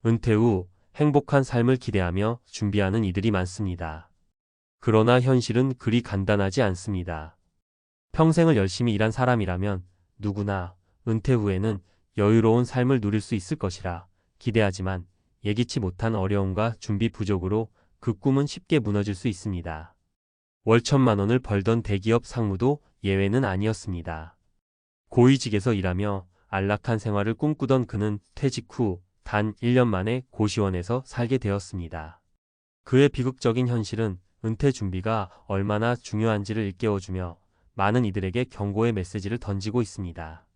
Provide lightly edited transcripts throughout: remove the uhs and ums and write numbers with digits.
은퇴 후 행복한 삶을 기대하며 준비하는 이들이 많습니다. 그러나 현실은 그리 간단하지 않습니다. 평생을 열심히 일한 사람이라면 누구나 은퇴 후에는 여유로운 삶을 누릴 수 있을 것이라 기대하지만 예기치 못한 어려움과 준비 부족으로 그 꿈은 쉽게 무너질 수 있습니다. 월 1,000만 원을 벌던 대기업 상무도 예외는 아니었습니다. 고위직에서 일하며 안락한 생활을 꿈꾸던 그는 퇴직 후 단 1년 만에 고시원에서 살게 되었습니다. 그의 비극적인 현실은 은퇴 준비가 얼마나 중요한지를 일깨워주며 많은 이들에게 경고의 메시지를 던지고 있습니다.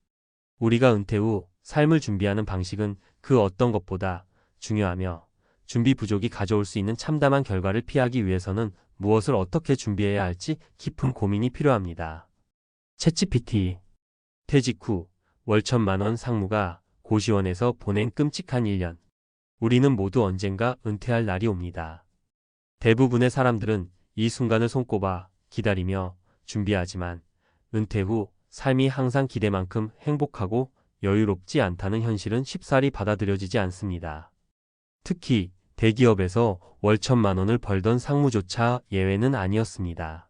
우리가 은퇴 후 삶을 준비하는 방식은 그 어떤 것보다 중요하며 준비 부족이 가져올 수 있는 참담한 결과를 피하기 위해서는 무엇을 어떻게 준비해야 할지 깊은 고민이 필요합니다. 챗GPT. 퇴직 후 월 1,000만 원 상무가 고시원에서 보낸 끔찍한 1년. 우리는 모두 언젠가 은퇴할 날이 옵니다. 대부분의 사람들은 이 순간을 손꼽아 기다리며 준비하지만 은퇴 후 삶이 항상 기대만큼 행복하고 여유롭지 않다는 현실은 쉽사리 받아들여지지 않습니다. 특히 대기업에서 월 1,000만 원을 벌던 상무조차 예외는 아니었습니다.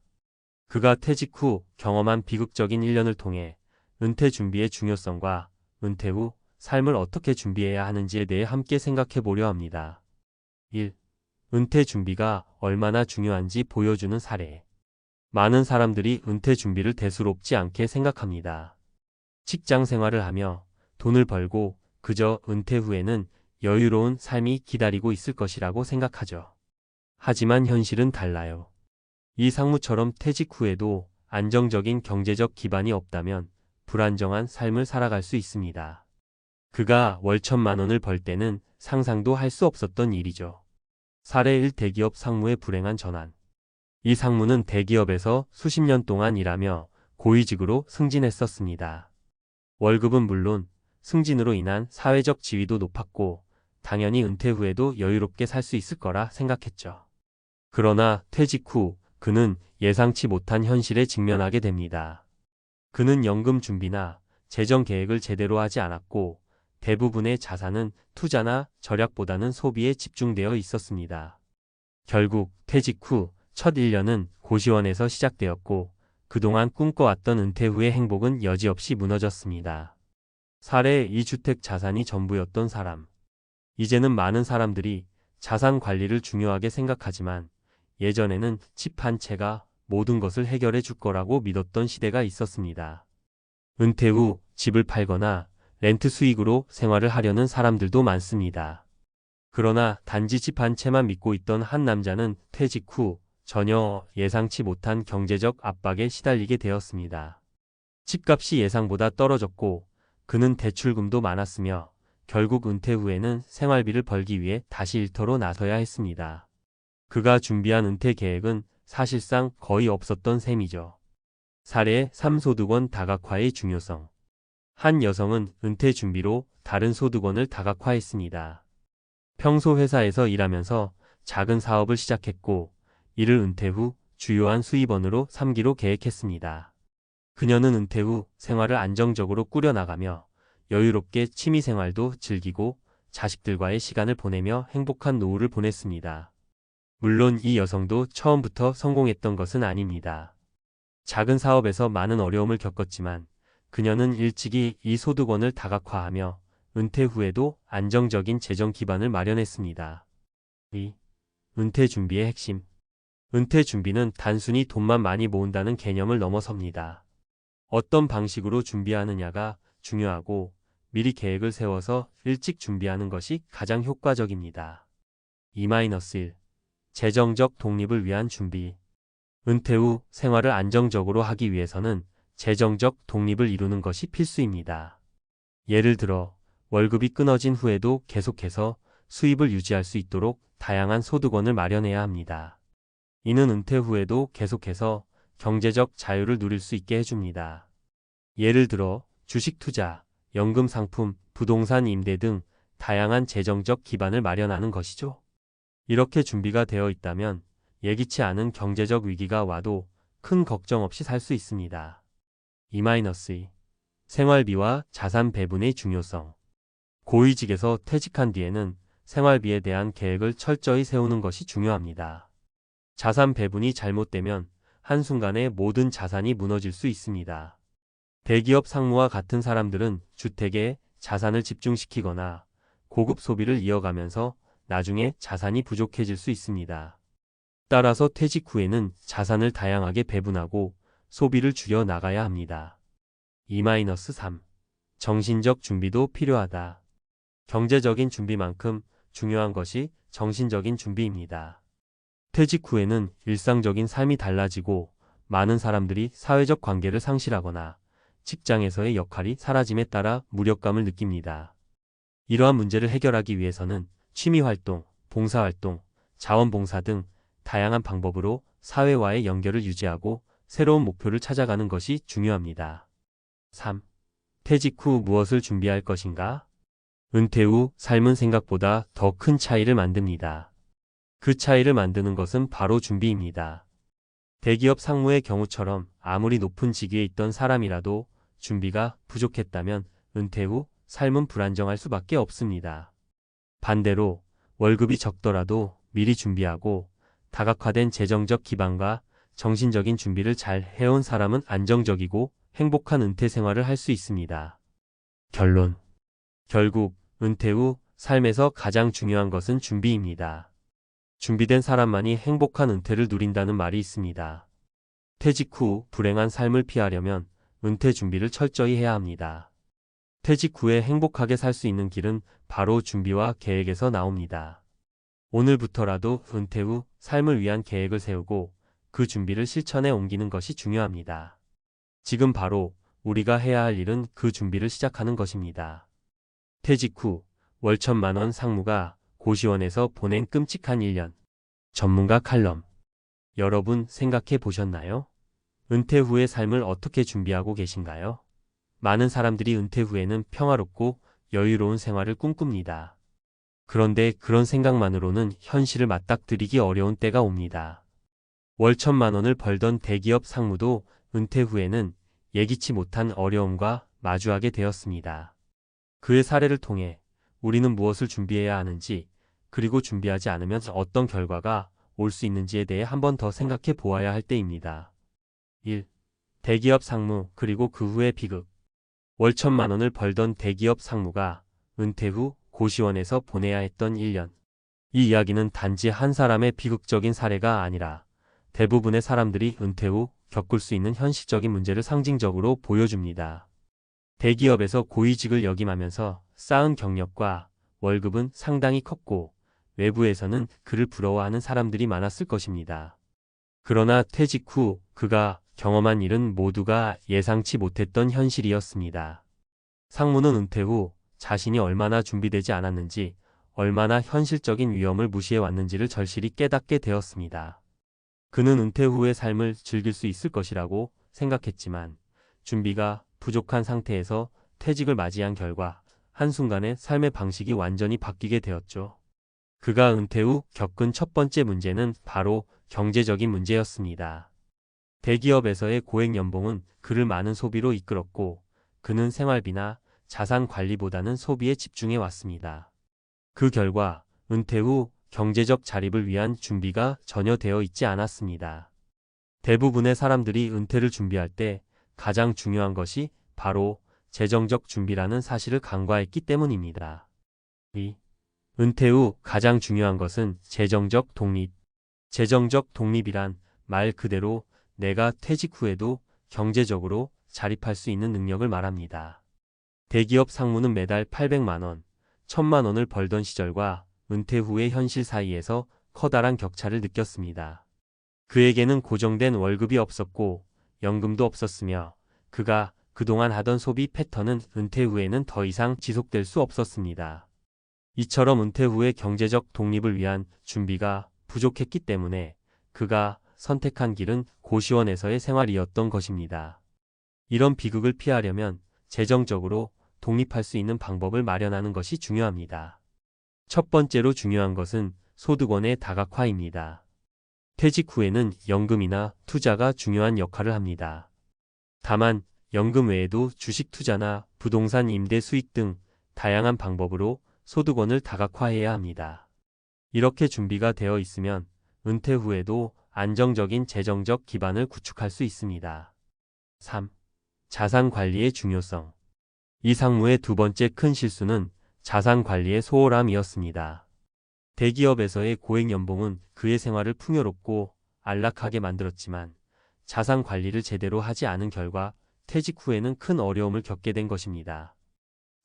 그가 퇴직 후 경험한 비극적인 1년을 통해 은퇴 준비의 중요성과 은퇴 후 삶을 어떻게 준비해야 하는지에 대해 함께 생각해 보려 합니다. 1. 은퇴 준비가 얼마나 중요한지 보여주는 사례. 많은 사람들이 은퇴 준비를 대수롭지 않게 생각합니다. 직장 생활을 하며 돈을 벌고 그저 은퇴 후에는 여유로운 삶이 기다리고 있을 것이라고 생각하죠. 하지만 현실은 달라요. 이 상무처럼 퇴직 후에도 안정적인 경제적 기반이 없다면 불안정한 삶을 살아갈 수 있습니다. 그가 월 1,000만 원을 벌 때는 상상도 할 수 없었던 일이죠. 사례 1. 대기업 상무의 불행한 전환. 이 상무는 대기업에서 수십 년 동안 일하며 고위직으로 승진했었습니다. 월급은 물론 승진으로 인한 사회적 지위도 높았고 당연히 은퇴 후에도 여유롭게 살 수 있을 거라 생각했죠. 그러나 퇴직 후 그는 예상치 못한 현실에 직면하게 됩니다. 그는 연금 준비나 재정 계획을 제대로 하지 않았고 대부분의 자산은 투자나 절약보다는 소비에 집중되어 있었습니다. 결국 퇴직 후 첫 1년은 고시원에서 시작되었고 그동안 꿈꿔왔던 은퇴 후의 행복은 여지없이 무너졌습니다. 사례 2. 주택 자산이 전부였던 사람. 이제는 많은 사람들이 자산 관리를 중요하게 생각하지만 예전에는 집 한 채가 모든 것을 해결해 줄 거라고 믿었던 시대가 있었습니다. 은퇴 후 집을 팔거나 렌트 수익으로 생활을 하려는 사람들도 많습니다. 그러나 단지 집 한 채만 믿고 있던 한 남자는 퇴직 후 전혀 예상치 못한 경제적 압박에 시달리게 되었습니다. 집값이 예상보다 떨어졌고 그는 대출금도 많았으며 결국 은퇴 후에는 생활비를 벌기 위해 다시 일터로 나서야 했습니다. 그가 준비한 은퇴 계획은 사실상 거의 없었던 셈이죠. 사례 3. 소득원 다각화의 중요성. 한 여성은 은퇴 준비로 다른 소득원을 다각화했습니다. 평소 회사에서 일하면서 작은 사업을 시작했고 이를 은퇴 후 주요한 수입원으로 삼기로 계획했습니다. 그녀는 은퇴 후 생활을 안정적으로 꾸려나가며 여유롭게 취미생활도 즐기고 자식들과의 시간을 보내며 행복한 노후를 보냈습니다. 물론 이 여성도 처음부터 성공했던 것은 아닙니다. 작은 사업에서 많은 어려움을 겪었지만 그녀는 일찍이 이 소득원을 다각화하며 은퇴 후에도 안정적인 재정 기반을 마련했습니다. 2. 은퇴 준비의 핵심. 은퇴 준비는 단순히 돈만 많이 모은다는 개념을 넘어섭니다. 어떤 방식으로 준비하느냐가 중요하고 미리 계획을 세워서 일찍 준비하는 것이 가장 효과적입니다. 2-1. 재정적 독립을 위한 준비. 은퇴 후 생활을 안정적으로 하기 위해서는 재정적 독립을 이루는 것이 필수입니다. 예를 들어 월급이 끊어진 후에도 계속해서 수입을 유지할 수 있도록 다양한 소득원을 마련해야 합니다. 이는 은퇴 후에도 계속해서 경제적 자유를 누릴 수 있게 해줍니다. 예를 들어 주식 투자, 연금 상품, 부동산 임대 등 다양한 재정적 기반을 마련하는 것이죠. 이렇게 준비가 되어 있다면 예기치 않은 경제적 위기가 와도 큰 걱정 없이 살 수 있습니다. 2-2. 생활비와 자산 배분의 중요성. 고위직에서 퇴직한 뒤에는 생활비에 대한 계획을 철저히 세우는 것이 중요합니다. 자산 배분이 잘못되면 한순간에 모든 자산이 무너질 수 있습니다. 대기업 상무와 같은 사람들은 주택에 자산을 집중시키거나 고급 소비를 이어가면서 나중에 자산이 부족해질 수 있습니다. 따라서 퇴직 후에는 자산을 다양하게 배분하고 소비를 줄여 나가야 합니다. 2-3. 정신적 준비도 필요하다. 경제적인 준비만큼 중요한 것이 정신적인 준비입니다. 퇴직 후에는 일상적인 삶이 달라지고 많은 사람들이 사회적 관계를 상실하거나 직장에서의 역할이 사라짐에 따라 무력감을 느낍니다. 이러한 문제를 해결하기 위해서는 취미활동, 봉사활동, 자원봉사 등 다양한 방법으로 사회와의 연결을 유지하고 새로운 목표를 찾아가는 것이 중요합니다. 3. 퇴직 후 무엇을 준비할 것인가? 은퇴 후 삶은 생각보다 더 큰 차이를 만듭니다. 그 차이를 만드는 것은 바로 준비입니다. 대기업 상무의 경우처럼 아무리 높은 직위에 있던 사람이라도 준비가 부족했다면 은퇴 후 삶은 불안정할 수밖에 없습니다. 반대로 월급이 적더라도 미리 준비하고 다각화된 재정적 기반과 정신적인 준비를 잘 해온 사람은 안정적이고 행복한 은퇴 생활을 할 수 있습니다. 결론. 결국 은퇴 후 삶에서 가장 중요한 것은 준비입니다. 준비된 사람만이 행복한 은퇴를 누린다는 말이 있습니다. 퇴직 후 불행한 삶을 피하려면 은퇴 준비를 철저히 해야 합니다. 퇴직 후에 행복하게 살 수 있는 길은 바로 준비와 계획에서 나옵니다. 오늘부터라도 은퇴 후 삶을 위한 계획을 세우고 그 준비를 실천에 옮기는 것이 중요합니다. 지금 바로 우리가 해야 할 일은 그 준비를 시작하는 것입니다. 퇴직 후 월 1,000만 원 상무가 고시원에서 보낸 끔찍한 1년. 전문가 칼럼. 여러분 생각해 보셨나요? 은퇴 후의 삶을 어떻게 준비하고 계신가요? 많은 사람들이 은퇴 후에는 평화롭고 여유로운 생활을 꿈꿉니다. 그런데 그런 생각만으로는 현실을 맞닥뜨리기 어려운 때가 옵니다. 월 1,000만 원을 벌던 대기업 상무도 은퇴 후에는 예기치 못한 어려움과 마주하게 되었습니다. 그의 사례를 통해 우리는 무엇을 준비해야 하는지, 그리고 준비하지 않으면 어떤 결과가 올 수 있는지에 대해 한 번 더 생각해 보아야 할 때입니다. 1. 대기업 상무 그리고 그 후의 비극. 월 1,000만 원을 벌던 대기업 상무가 은퇴 후 고시원에서 보내야 했던 1년. 이 이야기는 단지 한 사람의 비극적인 사례가 아니라 대부분의 사람들이 은퇴 후 겪을 수 있는 현실적인 문제를 상징적으로 보여줍니다. 대기업에서 고위직을 역임하면서 쌓은 경력과 월급은 상당히 컸고 외부에서는 그를 부러워하는 사람들이 많았을 것입니다. 그러나 퇴직 후 그가 경험한 일은 모두가 예상치 못했던 현실이었습니다. 상무는 은퇴 후 자신이 얼마나 준비되지 않았는지, 얼마나 현실적인 위험을 무시해 왔는지를 절실히 깨닫게 되었습니다. 그는 은퇴 후의 삶을 즐길 수 있을 것이라고 생각했지만 준비가 부족한 상태에서 퇴직을 맞이한 결과 한순간에 삶의 방식이 완전히 바뀌게 되었죠. 그가 은퇴 후 겪은 첫 번째 문제는 바로 경제적인 문제였습니다. 대기업에서의 고액 연봉은 그를 많은 소비로 이끌었고 그는 생활비나 자산 관리보다는 소비에 집중해 왔습니다. 그 결과 은퇴 후 경제적 자립을 위한 준비가 전혀 되어 있지 않았습니다. 대부분의 사람들이 은퇴를 준비할 때 가장 중요한 것이 바로 재정적 준비라는 사실을 간과했기 때문입니다. 2. 은퇴 후 가장 중요한 것은 재정적 독립. 재정적 독립이란 말 그대로 내가 퇴직 후에도 경제적으로 자립할 수 있는 능력을 말합니다. 대기업 상무는 매달 800만 원, 1,000만 원을 벌던 시절과 은퇴 후의 현실 사이에서 커다란 격차를 느꼈습니다. 그에게는 고정된 월급이 없었고 연금도 없었으며 그가 그동안 하던 소비 패턴은 은퇴 후에는 더 이상 지속될 수 없었습니다. 이처럼 은퇴 후의 경제적 독립을 위한 준비가 부족했기 때문에 그가 선택한 길은 고시원에서의 생활이었던 것입니다. 이런 비극을 피하려면 재정적으로 독립할 수 있는 방법을 마련하는 것이 중요합니다. 첫 번째로 중요한 것은 소득원의 다각화입니다. 퇴직 후에는 연금이나 투자가 중요한 역할을 합니다. 다만 연금 외에도 주식 투자나 부동산 임대 수익 등 다양한 방법으로 소득원을 다각화해야 합니다. 이렇게 준비가 되어 있으면 은퇴 후에도 안정적인 재정적 기반을 구축할 수 있습니다. 3. 자산 관리의 중요성. 이 상무의 두 번째 큰 실수는 자산 관리의 소홀함이었습니다. 대기업에서의 고액 연봉은 그의 생활을 풍요롭고 안락하게 만들었지만 자산 관리를 제대로 하지 않은 결과 퇴직 후에는 큰 어려움을 겪게 된 것입니다.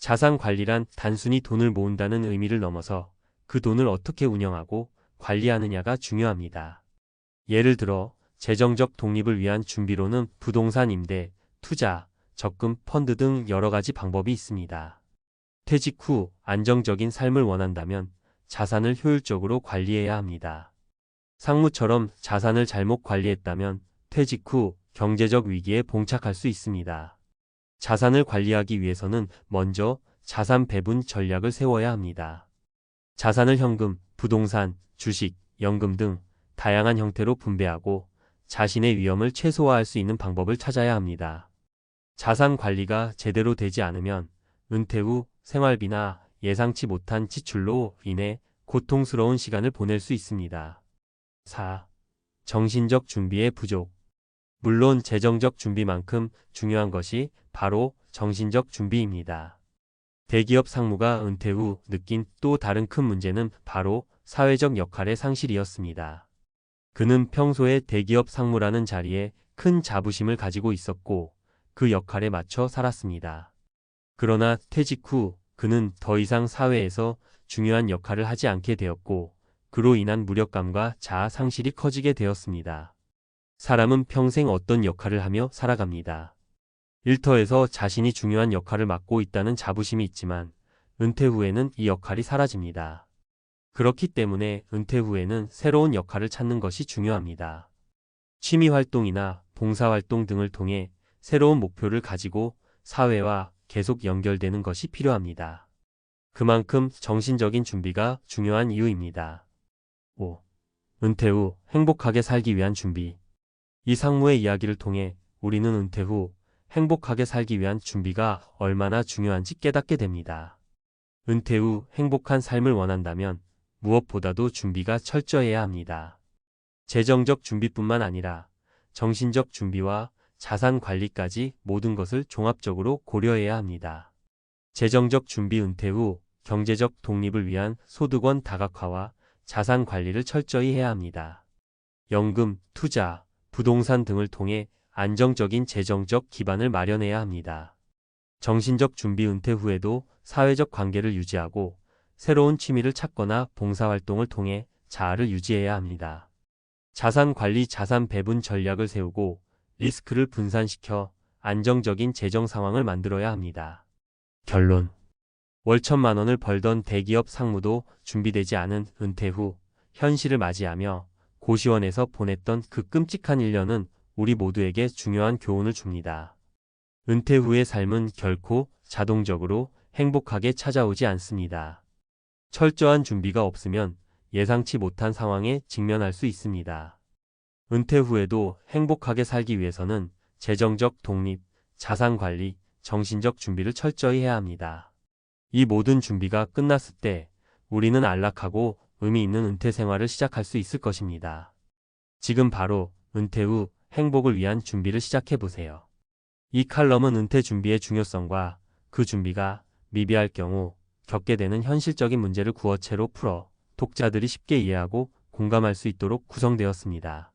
자산 관리란 단순히 돈을 모은다는 의미를 넘어서 그 돈을 어떻게 운영하고 관리하느냐가 중요합니다. 예를 들어 재정적 독립을 위한 준비로는 부동산 임대, 투자, 적금, 펀드 등 여러 가지 방법이 있습니다. 퇴직 후 안정적인 삶을 원한다면 자산을 효율적으로 관리해야 합니다. 상무처럼 자산을 잘못 관리했다면 퇴직 후 경제적 위기에 봉착할 수 있습니다. 자산을 관리하기 위해서는 먼저 자산 배분 전략을 세워야 합니다. 자산을 현금, 부동산, 주식, 연금 등 다양한 형태로 분배하고 자신의 위험을 최소화할 수 있는 방법을 찾아야 합니다. 자산 관리가 제대로 되지 않으면 은퇴 후 생활비나 예상치 못한 지출로 인해 고통스러운 시간을 보낼 수 있습니다. 4. 정신적 준비의 부족. 물론 재정적 준비만큼 중요한 것이 바로 정신적 준비입니다. 대기업 상무가 은퇴 후 느낀 또 다른 큰 문제는 바로 사회적 역할의 상실이었습니다. 그는 평소에 대기업 상무라는 자리에 큰 자부심을 가지고 있었고 그 역할에 맞춰 살았습니다. 그러나 퇴직 후 그는 더 이상 사회에서 중요한 역할을 하지 않게 되었고 그로 인한 무력감과 자아 상실이 커지게 되었습니다. 사람은 평생 어떤 역할을 하며 살아갑니다. 일터에서 자신이 중요한 역할을 맡고 있다는 자부심이 있지만 은퇴 후에는 이 역할이 사라집니다. 그렇기 때문에 은퇴 후에는 새로운 역할을 찾는 것이 중요합니다. 취미 활동이나 봉사 활동 등을 통해 새로운 목표를 가지고 사회와 계속 연결되는 것이 필요합니다. 그만큼 정신적인 준비가 중요한 이유입니다. 5. 은퇴 후 행복하게 살기 위한 준비. 이 상무의 이야기를 통해 우리는 은퇴 후 행복하게 살기 위한 준비가 얼마나 중요한지 깨닫게 됩니다. 은퇴 후 행복한 삶을 원한다면 무엇보다도 준비가 철저해야 합니다. 재정적 준비뿐만 아니라 정신적 준비와 자산 관리까지 모든 것을 종합적으로 고려해야 합니다. 재정적 준비. 은퇴 후 경제적 독립을 위한 소득원 다각화와 자산 관리를 철저히 해야 합니다. 연금, 투자, 부동산 등을 통해 안정적인 재정적 기반을 마련해야 합니다. 정신적 준비. 은퇴 후에도 사회적 관계를 유지하고 새로운 취미를 찾거나 봉사활동을 통해 자아를 유지해야 합니다. 자산 관리. 자산 배분 전략을 세우고 리스크를 분산시켜 안정적인 재정 상황을 만들어야 합니다. 결론. 월 1,000만 원을 벌던 대기업 상무도 준비되지 않은 은퇴 후 현실을 맞이하며 고시원에서 보냈던 그 끔찍한 1년은 우리 모두에게 중요한 교훈을 줍니다. 은퇴 후의 삶은 결코 자동적으로 행복하게 찾아오지 않습니다. 철저한 준비가 없으면 예상치 못한 상황에 직면할 수 있습니다. 은퇴 후에도 행복하게 살기 위해서는 재정적 독립, 자산 관리, 정신적 준비를 철저히 해야 합니다. 이 모든 준비가 끝났을 때 우리는 안락하고 의미 있는 은퇴 생활을 시작할 수 있을 것입니다. 지금 바로 은퇴 후 행복을 위한 준비를 시작해 보세요. 이 칼럼은 은퇴 준비의 중요성과 그 준비가 미비할 경우 겪게 되는 현실적인 문제를 구어체로 풀어 독자들이 쉽게 이해하고 공감할 수 있도록 구성되었습니다.